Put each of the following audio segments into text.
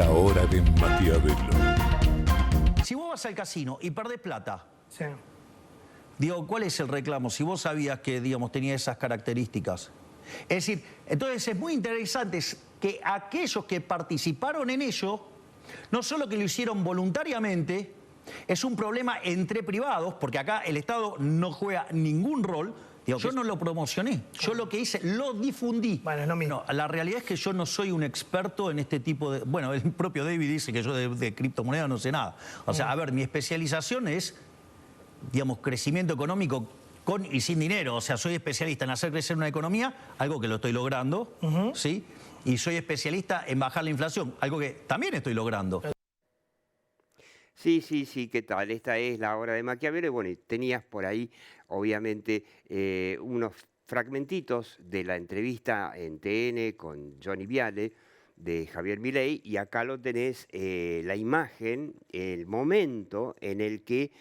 La hora de Maquiavelo. Si vos vas al casino y perdés plata, Sí. digo, ¿cuál es el reclamo? Si vos sabías que, digamos, tenía esas características. Es decir, entonces es muy interesante que aquellos que participaron en ello, no solo que lo hicieron voluntariamente, es un problema entre privados, porque acá el Estado no juega ningún rol. Digo, yo no lo promocioné, yo lo que hice, lo difundí. Bueno, es lo mismo. No, la realidad es que yo no soy un experto en este tipo de... Bueno, el propio David dice que yo de criptomonedas no sé nada. O sea, a ver, mi especialización es, digamos, crecimiento económico con y sin dinero. O sea, soy especialista en hacer crecer una economía, algo que lo estoy logrando, ¿sí? Y soy especialista en bajar la inflación, algo que también estoy logrando. Sí, sí, sí, ¿qué tal? Esta es la hora de Maquiavelo. Y bueno, y tenías por ahí, obviamente, unos fragmentitos de la entrevista en TN con Johnny Viale de Javier Milei, y acá lo tenés, la imagen, el momento en el que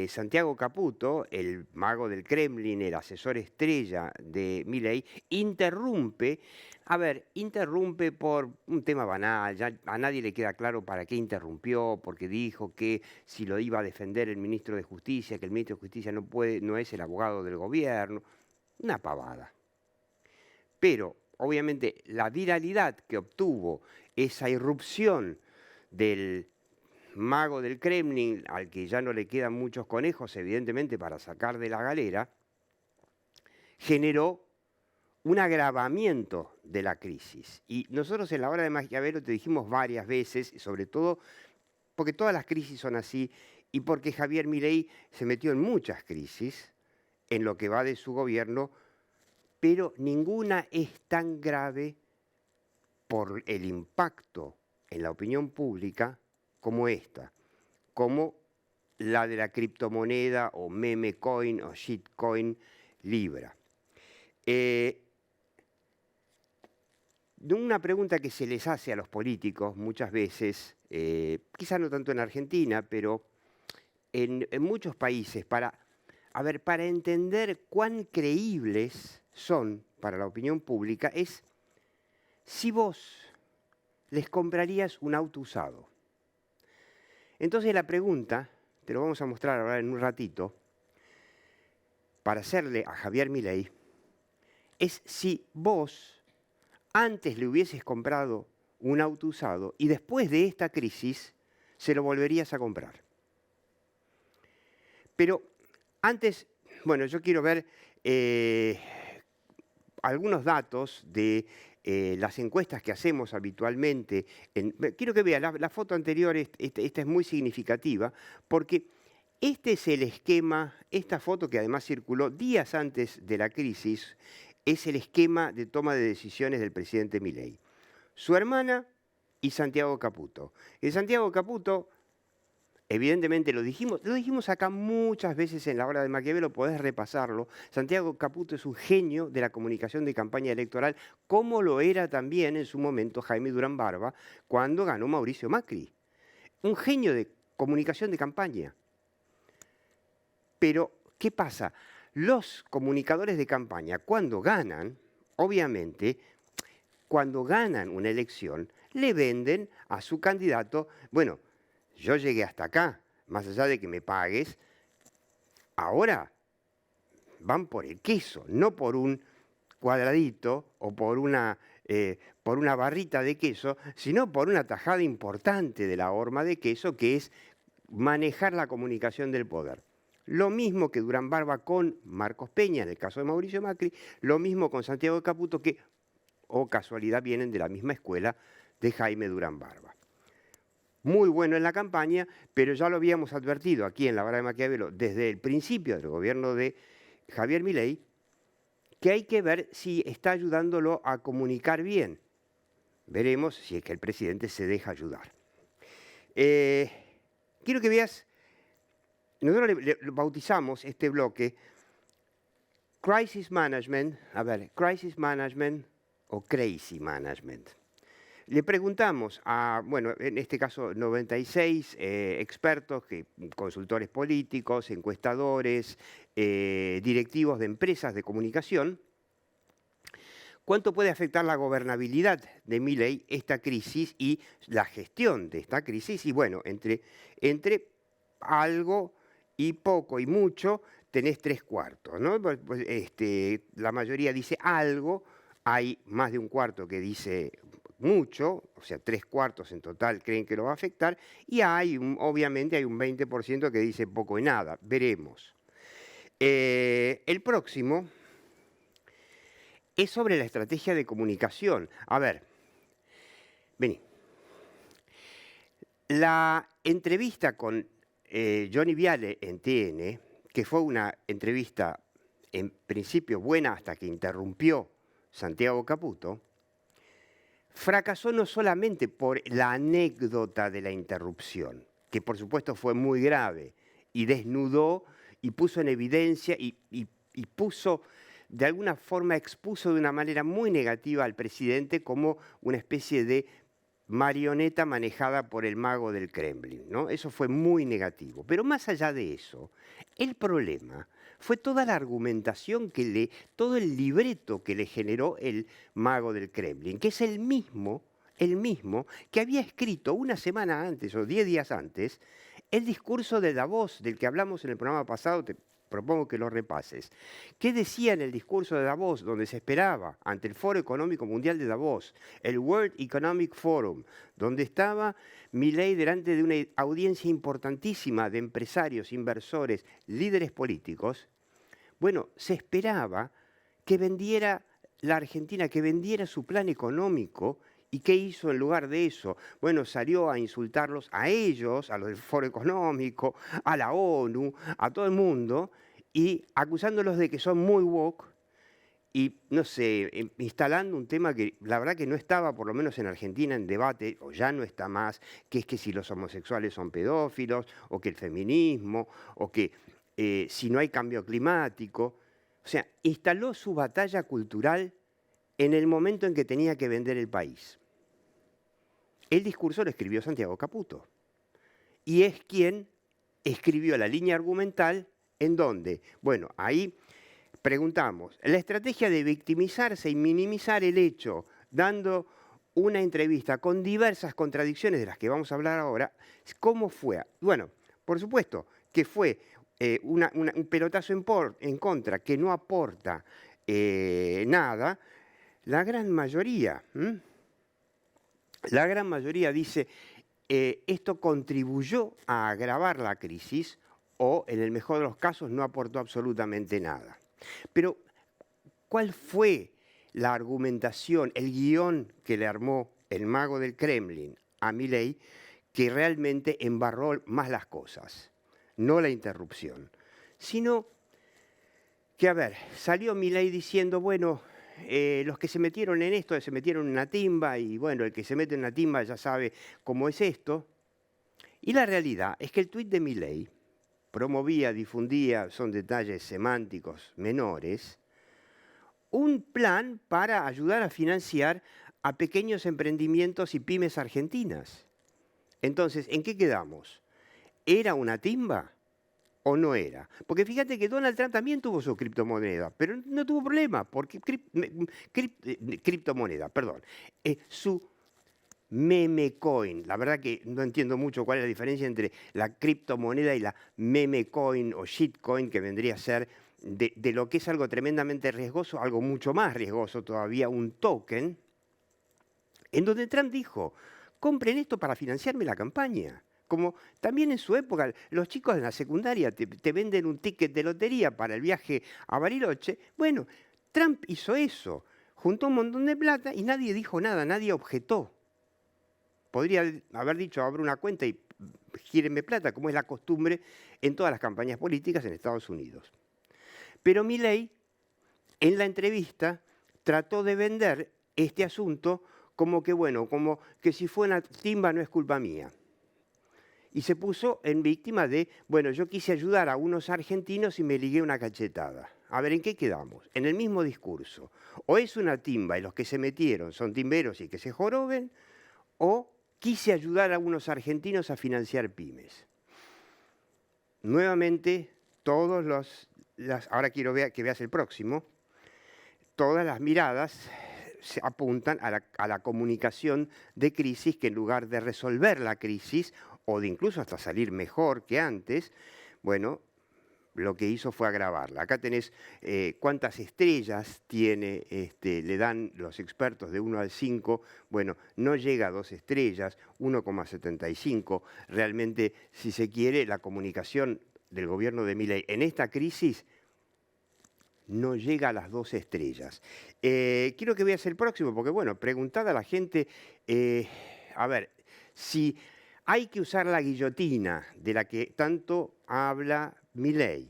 Santiago Caputo, el mago del Kremlin, el asesor estrella de Milei, interrumpe. A ver, interrumpe por un tema banal, ya a nadie le queda claro para qué interrumpió, porque dijo que si lo iba a defender el ministro de Justicia, que el ministro de Justicia no es el abogado del gobierno, una pavada. Pero, obviamente, la viralidad que obtuvo esa irrupción del mago del Kremlin, al que ya no le quedan muchos conejos, evidentemente, para sacar de la galera, generó un agravamiento de la crisis. Y nosotros en la hora de Maquiavelo te dijimos varias veces, sobre todo porque todas las crisis son así y porque Javier Milei se metió en muchas crisis en lo que va de su gobierno, pero ninguna es tan grave por el impacto en la opinión pública como esta, como la de la criptomoneda o meme coin o shitcoin Libra. Una pregunta que se les hace a los políticos muchas veces, quizá no tanto en Argentina, pero en muchos países, para entender cuán creíbles son para la opinión pública, es si vos les comprarías un auto usado. Entonces la pregunta, te lo vamos a mostrar ahora en un ratito, para hacerle a Javier Milei, es si vos antes le hubieses comprado un auto usado y después de esta crisis se lo volverías a comprar. Pero antes, bueno, yo quiero ver algunos datos de las encuestas que hacemos habitualmente. Quiero que vean, la foto anterior, esta es muy significativa, porque este es el esquema, esta foto que además circuló días antes de la crisis, es el esquema de toma de decisiones del presidente Milei. Su hermana y Santiago Caputo. Y Santiago Caputo, evidentemente lo dijimos acá muchas veces en la hora de Maquiavelo, podés repasarlo. Santiago Caputo es un genio de la comunicación de campaña electoral, como lo era también en su momento Jaime Durán Barba, cuando ganó Mauricio Macri. Un genio de comunicación de campaña. Pero, ¿qué pasa? Los comunicadores de campaña, cuando ganan, obviamente, cuando ganan una elección, le venden a su candidato, bueno, yo llegué hasta acá, más allá de que me pagues, ahora van por el queso, no por un cuadradito o por una barrita de queso, sino por una tajada importante de la horma de queso, que es manejar la comunicación del poder. Lo mismo que Durán Barba con Marcos Peña, en el caso de Mauricio Macri, lo mismo con Santiago Caputo, que, o casualidad, vienen de la misma escuela de Jaime Durán Barba. Muy bueno en la campaña, pero ya lo habíamos advertido aquí en la hora de Maquiavelo desde el principio del gobierno de Javier Milei, que hay que ver si está ayudándolo a comunicar bien. Veremos si es que el presidente se deja ayudar. Quiero que veas. Nosotros le bautizamos este bloque Crisis Management, Crisis Management o Crazy Management. Le preguntamos a, bueno, en este caso 96 expertos, consultores políticos, encuestadores, directivos de empresas de comunicación, ¿Cuánto puede afectar la gobernabilidad de Milei esta crisis y la gestión de esta crisis? Y bueno, entre algo y poco y mucho tenés 3/4, ¿no? La mayoría dice algo, hay más de un cuarto que dice mucho, o sea, 3/4 en total creen que lo va a afectar, y obviamente hay un 20% que dice poco y nada, veremos. El próximo es sobre la estrategia de comunicación. A ver, vení. La entrevista con Johnny Viale en TN, que fue una entrevista en principio buena hasta que interrumpió Santiago Caputo, fracasó no solamente por la anécdota de la interrupción, que por supuesto fue muy grave y desnudó y puso en evidencia y puso, de alguna forma expuso de una manera muy negativa al presidente como una especie de marioneta manejada por el mago del Kremlin, ¿no? Eso fue muy negativo. Pero más allá de eso, el problema fue toda la argumentación todo el libreto que le generó el mago del Kremlin, que es el mismo que había escrito una semana antes o 10 días antes el discurso de Davos, del que hablamos en el programa pasado. Te propongo que lo repases. ¿Qué decía en el discurso de Davos, donde se esperaba, ante el Foro Económico Mundial de Davos, el World Economic Forum, donde estaba Milei delante de una audiencia importantísima de empresarios, inversores, líderes políticos? Bueno, se esperaba que vendiera la Argentina, que vendiera su plan económico. ¿Y qué hizo en lugar de eso? Bueno, salió a insultarlos a ellos, a los del Foro Económico, a la ONU, a todo el mundo, y acusándolos de que son muy woke y, no sé, instalando un tema que la verdad que no estaba, por lo menos en Argentina, en debate, o ya no está más, que es que si los homosexuales son pedófilos, o que el feminismo, o que si no hay cambio climático. O sea, instaló su batalla cultural en el momento en que tenía que vender el país. El discurso lo escribió Santiago Caputo. Y es quien escribió la línea argumental en donde, bueno, ahí preguntamos, la estrategia de victimizarse y minimizar el hecho, dando una entrevista con diversas contradicciones de las que vamos a hablar ahora, ¿cómo fue? Bueno, por supuesto que fue un pelotazo en contra, que no aporta nada. La gran mayoría dice, esto contribuyó a agravar la crisis o, en el mejor de los casos, no aportó absolutamente nada. Pero, ¿cuál fue la argumentación, el guión que le armó el mago del Kremlin a Milei que realmente embarró más las cosas? No la interrupción, sino que, a ver, salió Milei diciendo, bueno, los que se metieron en esto se metieron en una timba y bueno, el que se mete en una timba ya sabe cómo es esto. Y la realidad es que el tuit de Milei promovía, difundía, son detalles semánticos menores, un plan para ayudar a financiar a pequeños emprendimientos y pymes argentinas. Entonces, ¿en qué quedamos? ¿Era una timba o no era? Porque fíjate que Donald Trump también tuvo su criptomoneda, pero no tuvo problema, porque su meme coin. La verdad que no entiendo mucho cuál es la diferencia entre la criptomoneda y la meme coin o shitcoin, que vendría a ser de lo que es algo tremendamente riesgoso, algo mucho más riesgoso todavía, un token, en donde Trump dijo, compren esto para financiarme la campaña. Como también en su época, los chicos de la secundaria te venden un ticket de lotería para el viaje a Bariloche. Bueno, Trump hizo eso, juntó un montón de plata y nadie dijo nada, nadie objetó. Podría haber dicho, abro una cuenta y gírenme plata, como es la costumbre en todas las campañas políticas en Estados Unidos. Pero Milei, en la entrevista, trató de vender este asunto como que, bueno, como que si fue una timba no es culpa mía. Y se puso en víctima de, bueno, yo quise ayudar a unos argentinos y me ligué una cachetada. A ver, ¿en qué quedamos? En el mismo discurso. O es una timba y los que se metieron son timberos y que se joroben, o quise ayudar a unos argentinos a financiar pymes. Nuevamente, ahora quiero que veas el próximo, todas las miradas se apuntan a la comunicación de crisis, que en lugar de resolver la crisis, o de incluso hasta salir mejor que antes, bueno, lo que hizo fue agravarla. Acá tenés cuántas estrellas tiene, le dan los expertos de 1 al 5. Bueno, no llega a 2 estrellas, 1,75. Realmente, si se quiere, la comunicación del gobierno de Milei en esta crisis no llega a las 2 estrellas. Quiero que veas el próximo, porque bueno, preguntada a la gente, a ver, si hay que usar la guillotina de la que tanto habla Milei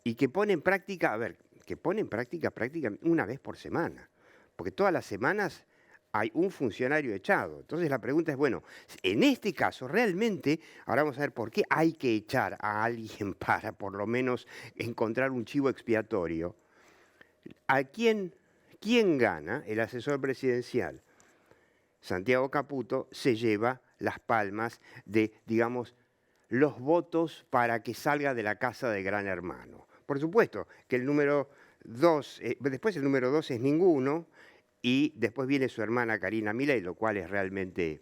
y que pone en práctica, a ver, que pone en práctica prácticamente una vez por semana, porque todas las semanas hay un funcionario echado. Entonces la pregunta es, bueno, en este caso realmente, ahora vamos a ver por qué hay que echar a alguien para por lo menos encontrar un chivo expiatorio. ¿A quién gana? El asesor presidencial, Santiago Caputo, se lleva las palmas de, digamos, los votos para que salga de la casa de Gran Hermano. Por supuesto que el número 2, después el número 2 es ninguno, y después viene su hermana Karina Milei, lo cual es realmente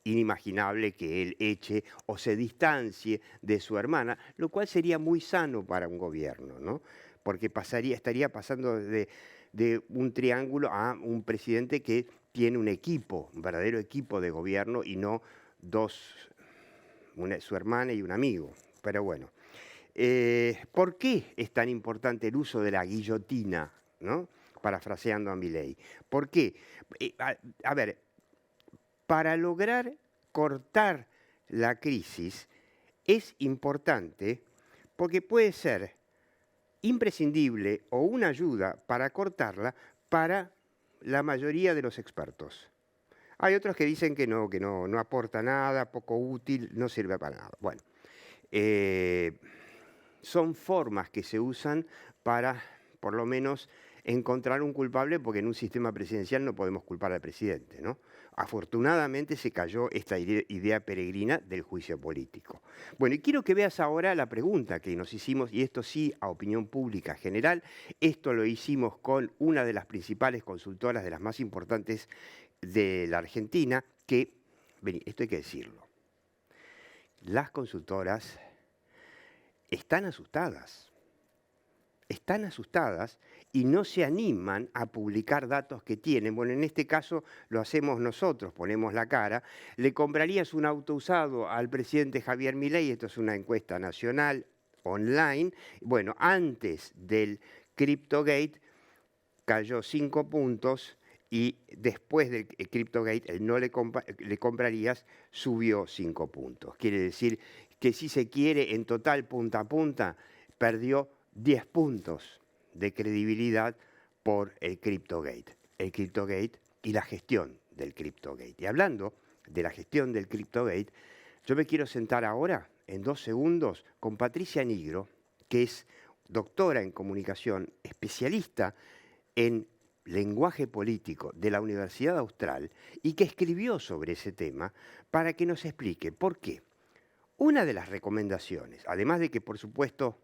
inimaginable que él eche o se distancie de su hermana, lo cual sería muy sano para un gobierno, ¿no? Porque estaría pasando de un triángulo a un presidente que tiene un equipo, un verdadero equipo de gobierno y no su hermana y un amigo. Pero bueno, ¿por qué es tan importante el uso de la guillotina, ¿no? Parafraseando a Milei. ¿Por qué? A ver, para lograr cortar la crisis es importante porque puede ser imprescindible o una ayuda para cortarla para la mayoría de los expertos. Hay otros que dicen que no aporta nada, poco útil, no sirve para nada. Bueno, son formas que se usan para, por lo menos, encontrar un culpable, porque en un sistema presidencial no podemos culpar al presidente, ¿no? Afortunadamente se cayó esta idea peregrina del juicio político. Bueno, y quiero que veas ahora la pregunta que nos hicimos, y esto sí a opinión pública general. Esto lo hicimos con una de las principales consultoras, de las más importantes de la Argentina, que, esto hay que decirlo, las consultoras están asustadas y no se animan a publicar datos que tienen. Bueno, en este caso lo hacemos nosotros, ponemos la cara. ¿Le comprarías un auto usado al presidente Javier Milei? Esto es una encuesta nacional, online. Bueno, antes del CryptoGate cayó 5 puntos y después del CryptoGate, el no le comprarías, subió 5 puntos. Quiere decir que si se quiere, en total, punta a punta, perdió 10 puntos de credibilidad por el CryptoGate. El CryptoGate y la gestión del CryptoGate. Y hablando de la gestión del CryptoGate, yo me quiero sentar ahora, en 2 segundos, con Patricia Nigro, que es doctora en comunicación, especialista en lenguaje político de la Universidad Austral y que escribió sobre ese tema para que nos explique por qué. Una de las recomendaciones, además de que, por supuesto,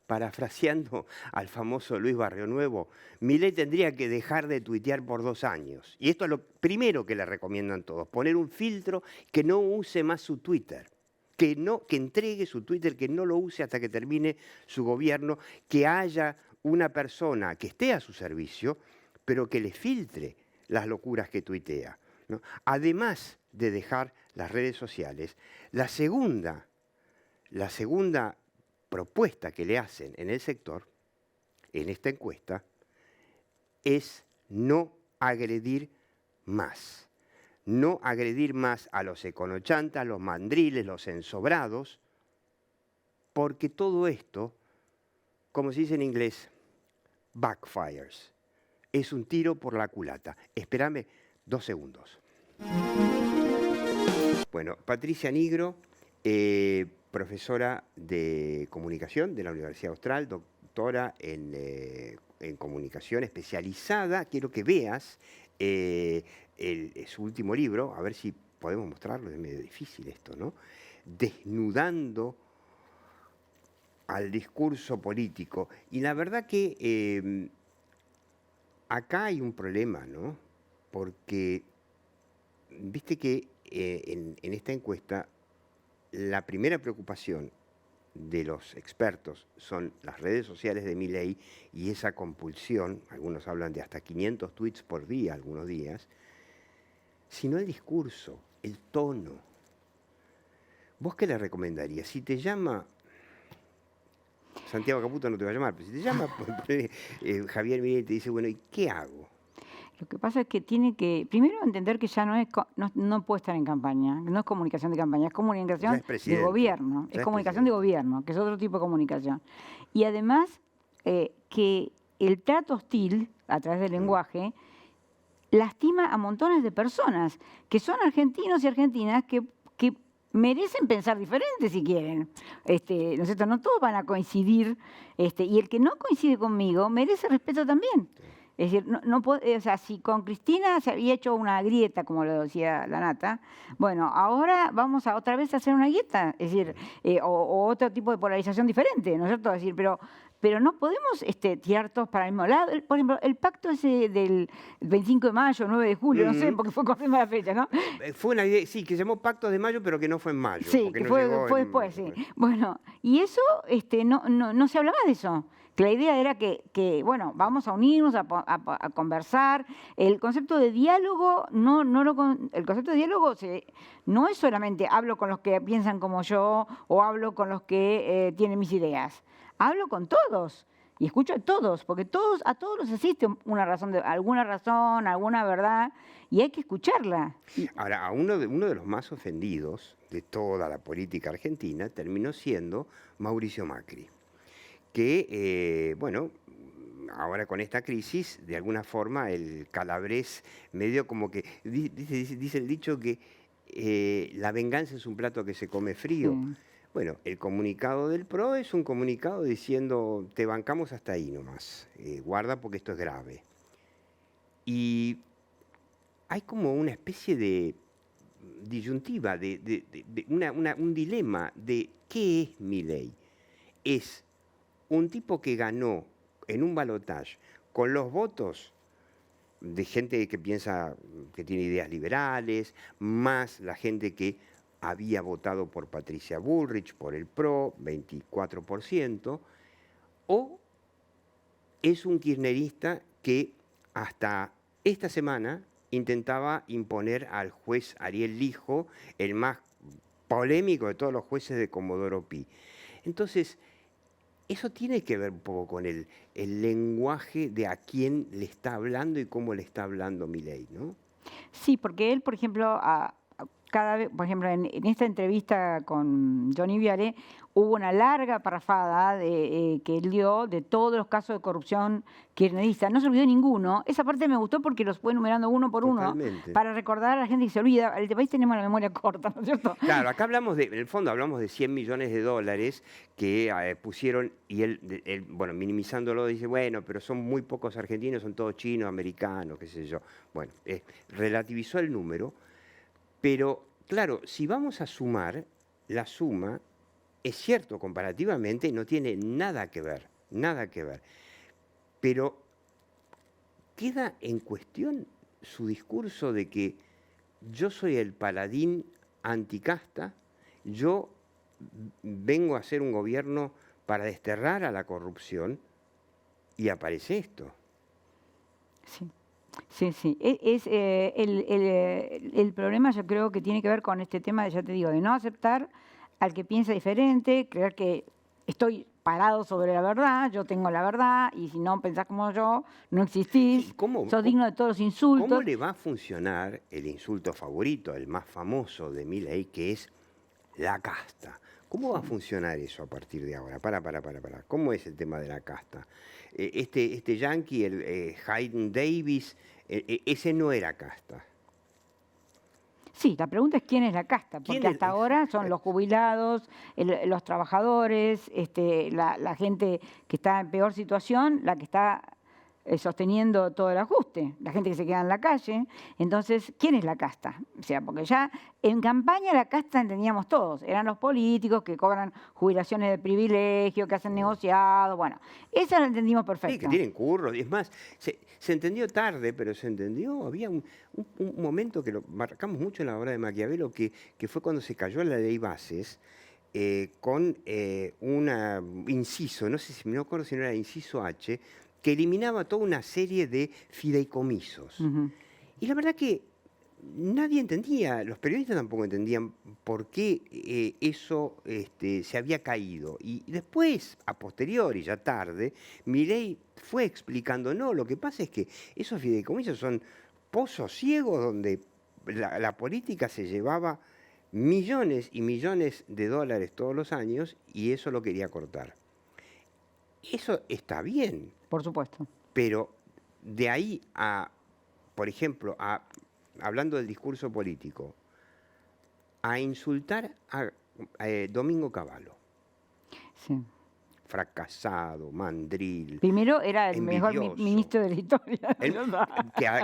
parafraseando al famoso Luis Barrionuevo, Milei tendría que dejar de tuitear por 2 años. Y esto es lo primero que le recomiendan todos, poner un filtro, que no use más su Twitter, que entregue su Twitter, que no lo use hasta que termine su gobierno, que haya una persona que esté a su servicio, pero que le filtre las locuras que tuitea, ¿no? Además de dejar las redes sociales, la segunda propuesta que le hacen en el sector, en esta encuesta, es no agredir más. No agredir más a los econochantas, los mandriles, los ensobrados, porque todo esto, como se dice en inglés, backfires. Es un tiro por la culata. Espérame 2 segundos. Bueno, Patricia Nigro, profesora de comunicación de la Universidad Austral, doctora en comunicación especializada. Quiero que veas su último libro, a ver si podemos mostrarlo, es medio difícil esto, ¿no? Desnudando al discurso político. Y la verdad que acá hay un problema, ¿no? Porque viste que en esta encuesta la primera preocupación de los expertos son las redes sociales de Milei y esa compulsión, algunos hablan de hasta 500 tweets por día, algunos días, sino el discurso, el tono. ¿Vos qué le recomendarías? Si te llama Santiago Caputo, no te va a llamar, pero si te llama Javier Milei y te dice, bueno, ¿y qué hago? Lo que pasa es que tiene que, primero, entender que ya no puede estar en campaña, no es comunicación de campaña, es comunicación de gobierno, es comunicación de gobierno, que es otro tipo de comunicación. Y además, que el trato hostil, a través del lenguaje, lastima a montones de personas, que son argentinos y argentinas que merecen pensar diferente si quieren. ¿No es cierto? No todos van a coincidir, y el que no coincide conmigo merece respeto también. Es decir, o sea, si con Cristina se había hecho una grieta, como lo decía la Nata, bueno, ahora vamos a otra vez a hacer una grieta, es decir, o otro tipo de polarización diferente, ¿no es cierto? Es decir, pero no podemos tirar todos para el mismo lado. Por ejemplo, el pacto ese del 25 de mayo, 9 de julio, no sé, porque fue corriendo la fecha, ¿no? Fue una idea, sí, que se llamó Pacto de Mayo, pero que no fue en mayo. Sí, que fue después, sí. Bueno, y eso, no se hablaba de eso. Que la idea era que, bueno, vamos a unirnos, a conversar. El concepto de diálogo, el concepto de diálogo no es solamente hablo con los que piensan como yo o hablo con los que tienen mis ideas. Hablo con todos y escucho a todos, porque a todos les existe alguna razón, alguna verdad, y hay que escucharla. Ahora, a uno de los más ofendidos de toda la política argentina terminó siendo Mauricio Macri, que, bueno, ahora con esta crisis, de alguna forma, el calabrés medio como que, dice el dicho que la venganza es un plato que se come frío. Sí. Bueno, el comunicado del PRO es un comunicado diciendo, te bancamos hasta ahí nomás, guarda porque esto es grave. Y hay como una especie de disyuntiva, un dilema de qué es Milei. Es un tipo que ganó en un balotaje con los votos de gente que piensa que tiene ideas liberales, más la gente que había votado por Patricia Bullrich, por el PRO, 24%, o es un kirchnerista que hasta esta semana intentaba imponer al juez Ariel Lijo, el más polémico de todos los jueces de Comodoro Pi. Entonces, eso tiene que ver un poco con el lenguaje de a quién le está hablando y cómo le está hablando Milei, ¿no? Sí, porque él, por ejemplo, cada vez, por ejemplo, en esta entrevista con Johnny Viale, hubo una larga parrafada que él dio de todos los casos de corrupción kirchnerista. No se olvidó ninguno. Esa parte me gustó porque los fue enumerando uno por uno para recordar a la gente que se olvida. En este país tenemos la memoria corta, ¿no es cierto? Claro, acá en el fondo hablamos de 100 millones de dólares que pusieron, y él, bueno, minimizándolo, dice, bueno, pero son muy pocos argentinos, son todos chinos, americanos, qué sé yo. Bueno, relativizó el número. Pero, claro, si vamos a sumar, la suma, es cierto, comparativamente no tiene nada que ver. Pero queda en cuestión su discurso de que yo soy el paladín anticasta, yo vengo a hacer un gobierno para desterrar a la corrupción, y aparece esto. Sí. Sí. El problema yo creo que tiene que ver con este tema, ya te digo, de no aceptar al que piensa diferente, creer que estoy parado sobre la verdad, yo tengo la verdad, y si no pensás como yo, no existís, sos digno de todos los insultos. ¿Cómo le va a funcionar el insulto favorito, el más famoso de Milei, que es la casta? ¿Cómo va a funcionar eso a partir de ahora? Para. ¿Cómo es el tema de la casta? Este yanqui, el Hayden Davis, ese no era casta. Sí, la pregunta es quién es la casta, porque hasta ahora son los jubilados, los trabajadores, la gente que está en peor situación, la que está sosteniendo todo el ajuste, la gente que se queda en la calle. Entonces, ¿quién es la casta? O sea, porque ya en campaña la casta entendíamos todos, eran los políticos que cobran jubilaciones de privilegio, que hacen negociados, bueno, esa la entendimos perfecto. Sí, que tienen curros, y es más, Se entendió tarde, pero se entendió. Había un momento que lo marcamos mucho en la obra de Maquiavelo, que fue cuando se cayó la ley Bases, con un inciso, no sé si me acuerdo si no era inciso H, que eliminaba toda una serie de fideicomisos. Y la verdad que nadie entendía, los periodistas tampoco entendían por qué eso se había caído. Y después, a posteriori, ya tarde, Milei fue explicando, no, lo que pasa es que esos fideicomisos son pozos ciegos donde la política se llevaba millones y millones de dólares todos los años y eso lo quería cortar. Eso está bien. Por supuesto. Pero de ahí a, por ejemplo, hablando del discurso político, a insultar a Domingo Cavallo. Sí. Fracasado, mandril. Primero era el mejor ministro de la historia.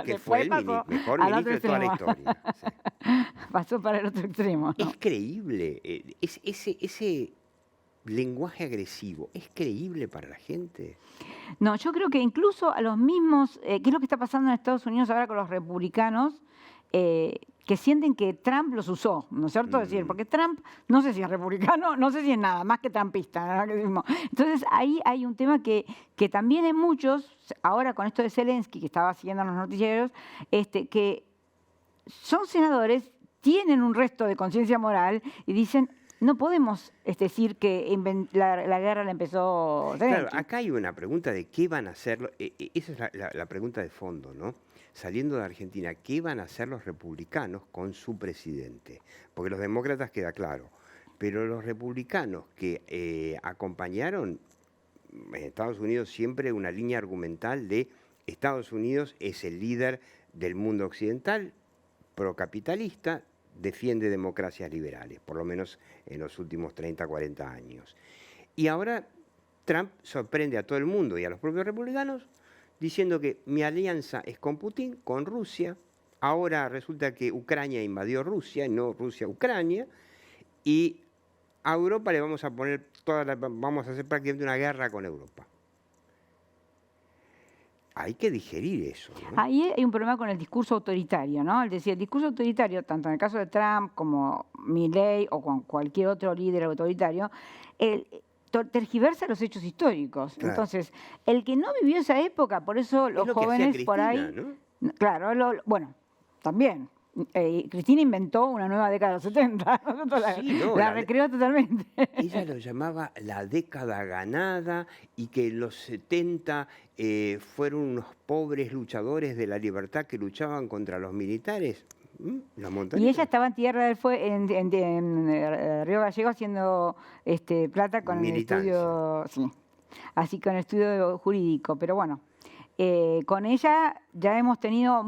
Que fue el mejor ministro de toda la historia. Sí. Pasó para el otro extremo, ¿no? Es creíble. Ese lenguaje agresivo, ¿es creíble para la gente? No, yo creo que incluso a los mismos, ¿qué es lo que está pasando en Estados Unidos ahora con los republicanos? Que sienten que Trump los usó, ¿no es cierto? Es decir, porque Trump no sé si es republicano, no sé si es nada, más que trumpista. Entonces ahí hay un tema que también en muchos, ahora con esto de Zelensky, que estaba siguiendo los noticieros, que son senadores, tienen un resto de conciencia moral y dicen, no podemos decir que la guerra la empezó Zelensky. Claro, acá hay una pregunta de qué van a hacer, esa es la pregunta de fondo, ¿no? Saliendo de Argentina, ¿qué van a hacer los republicanos con su presidente? Porque los demócratas queda claro, pero los republicanos que acompañaron en Estados Unidos siempre una línea argumental de Estados Unidos es el líder del mundo occidental, procapitalista, defiende democracias liberales, por lo menos en los últimos 30, 40 años. Y ahora Trump sorprende a todo el mundo y a los propios republicanos diciendo que mi alianza es con Putin, con Rusia. Ahora resulta que Ucrania invadió Rusia, no Rusia-Ucrania, y a Europa le vamos a poner vamos a hacer prácticamente una guerra con Europa. Hay que digerir eso, ¿no? Ahí hay un problema con el discurso autoritario, ¿no? Es decir, el discurso autoritario, tanto en el caso de Trump como Milei o con cualquier otro líder autoritario, tergiversa los hechos históricos. Claro. Entonces, el que no vivió esa época, por eso los jóvenes por ahí... ¿no? Claro, bueno, también. Cristina inventó una nueva década de los 70, la recreó totalmente. Ella lo llamaba la década ganada y que en los 70 fueron unos pobres luchadores de la libertad que luchaban contra los militares. Y ella estaba en Tierra del Fuego, en Río Gallegos haciendo plata con el estudio, sí, así con el estudio jurídico, pero bueno. Con ella ya hemos tenido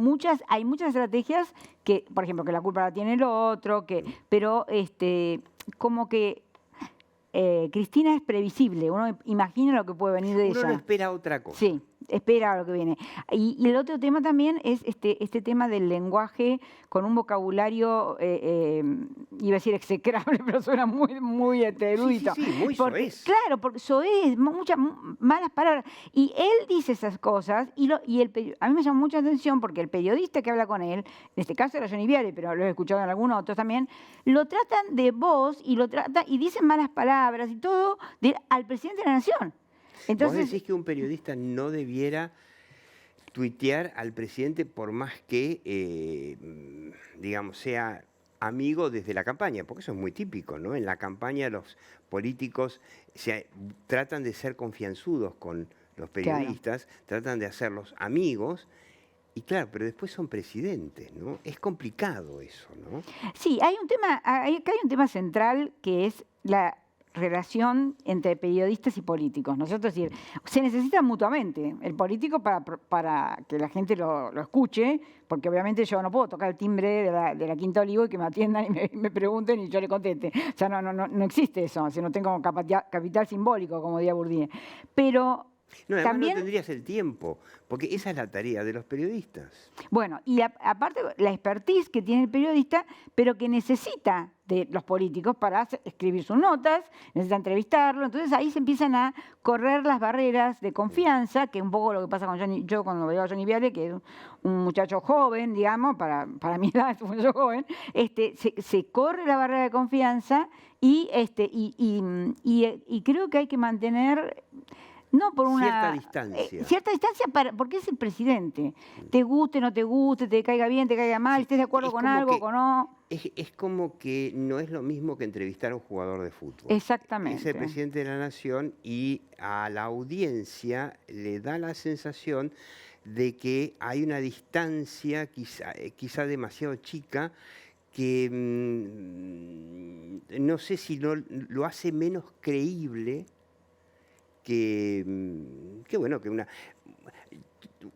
hay muchas estrategias que, por ejemplo, que la culpa la tiene el otro, pero como que Cristina es previsible, uno imagina lo que puede venir de ella. Uno no espera otra cosa. Sí, espera lo que viene. Y el otro tema también es este tema del lenguaje con un vocabulario, iba a decir execrable, pero suena muy, muy erudito. Sí, muy soez. Claro, porque soez, muchas malas palabras. Y él dice esas cosas, a mí me llama mucha atención porque el periodista que habla con él, en este caso era Johnny Viale, pero lo he escuchado en algunos otros también, lo tratan de voz y dicen malas palabras y todo al presidente de la Nación. Entonces, ¿vos decís que un periodista no debiera tuitear al presidente por más que, digamos, sea amigo desde la campaña? Porque eso es muy típico, ¿no? En la campaña los políticos tratan de ser confianzudos con los periodistas, claro, tratan de hacerlos amigos. Y claro, pero después son presidentes, ¿no? Es complicado eso, ¿no? Sí, acá hay un tema central que es la relación entre periodistas y políticos, ¿no es cierto? Es decir, se necesitan mutuamente. El político para que la gente lo escuche, porque obviamente yo no puedo tocar el timbre de la Quinta Olivo y que me atiendan y me pregunten y yo le conteste. O sea, no existe eso, si no tengo capital simbólico, como diría Bourdieu. Pero No, además También, no tendrías el tiempo, porque esa es la tarea de los periodistas. bueno, y aparte la expertise que tiene el periodista, pero que necesita de los políticos para escribir sus notas, necesita entrevistarlo, entonces ahí se empiezan a correr las barreras de confianza, que es un poco lo que pasa con yo cuando veo a Johnny Viale, que es un muchacho joven, digamos, para mi edad es un muchacho joven, se corre la barrera de confianza y creo que hay que mantener... No por una cierta distancia, porque es el presidente. Te guste, no te guste, te caiga bien, te caiga mal, estés de acuerdo con algo o no. Es como que no es lo mismo que entrevistar a un jugador de fútbol. Exactamente. Es el presidente de la nación y a la audiencia le da la sensación de que hay una distancia quizá demasiado chica que no sé si lo hace menos creíble que bueno, que una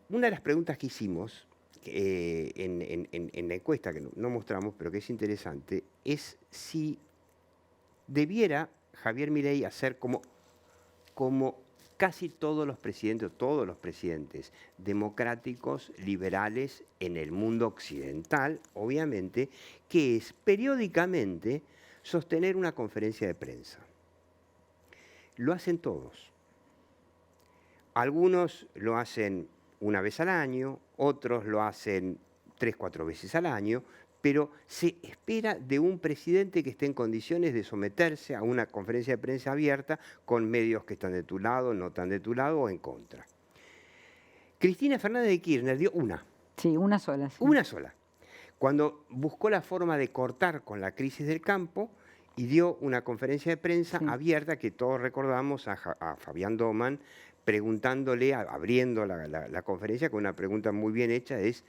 de las preguntas que hicimos en la encuesta, que no mostramos, pero que es interesante, es si debiera Javier Milei hacer como casi todos los presidentes democráticos, liberales en el mundo occidental, obviamente, que es periódicamente sostener una conferencia de prensa. Lo hacen todos. Algunos lo hacen una vez al año, otros lo hacen 3, 4 veces al año, pero se espera de un presidente que esté en condiciones de someterse a una conferencia de prensa abierta con medios que están de tu lado, no están de tu lado o en contra. Cristina Fernández de Kirchner dio una. Sí, una sola. Sí. Una sola. Cuando buscó la forma de cortar con la crisis del campo y dio una conferencia de prensa abierta que todos recordamos a Fabián Doman, preguntándole, abriendo la conferencia con una pregunta muy bien hecha, es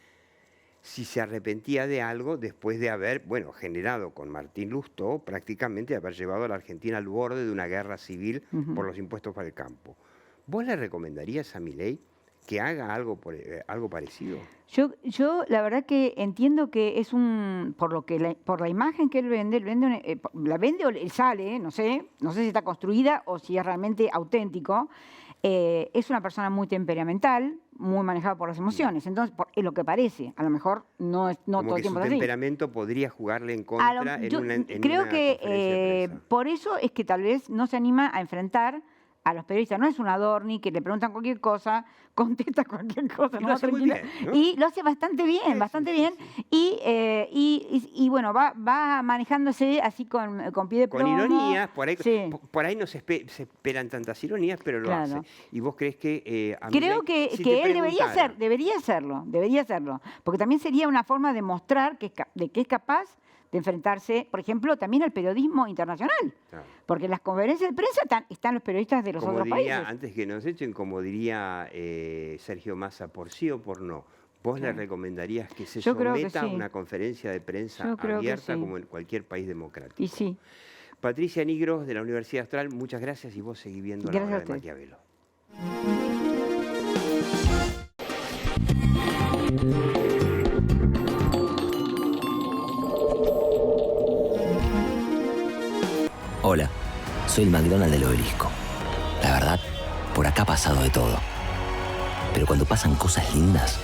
si se arrepentía de algo después de haber, generado con Martín Lustó, prácticamente haber llevado a la Argentina al borde de una guerra civil por los impuestos para el campo. ¿Vos le recomendarías a Milei que haga algo parecido? Yo la verdad que entiendo que es por la imagen que él vende, la vende o le sale, no sé si está construida o si es realmente auténtico. Es una persona muy temperamental, muy manejada por las emociones. Entonces, es lo que parece. A lo mejor no todo el tiempo su así. temperamento podría jugarle en contra creo que por eso es que tal vez no se anima a enfrentar a los periodistas. No es un Adorni que le preguntan cualquier cosa, contesta cualquier cosa, y lo hace muy bien, ¿no? Y lo hace bastante bien, bien. Sí. Y bueno, va manejándose así con pie de plomo. Con ironías, por ahí no se esperan tantas ironías, pero lo hace. ¿Y vos crees que creo que él debería hacerlo, porque también sería una forma de mostrar que es capaz de enfrentarse, por ejemplo, también al periodismo internacional. Claro. Porque en las conferencias de prensa están los periodistas de los otros países. Antes que nos echen, como diría Sergio Massa, por sí o por no, ¿vos le recomendarías que se someta a una conferencia de prensa abierta como en cualquier país democrático? Y sí. Patricia Nigro, de la Universidad Austral, muchas gracias y vos seguís viendo La Hora de Maquiavelo. Hola, soy el McDonald's del Obelisco. La verdad, por acá ha pasado de todo. Pero cuando pasan cosas lindas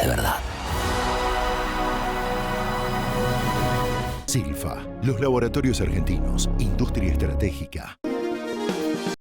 de verdad. Silfa, los laboratorios argentinos, industria estratégica.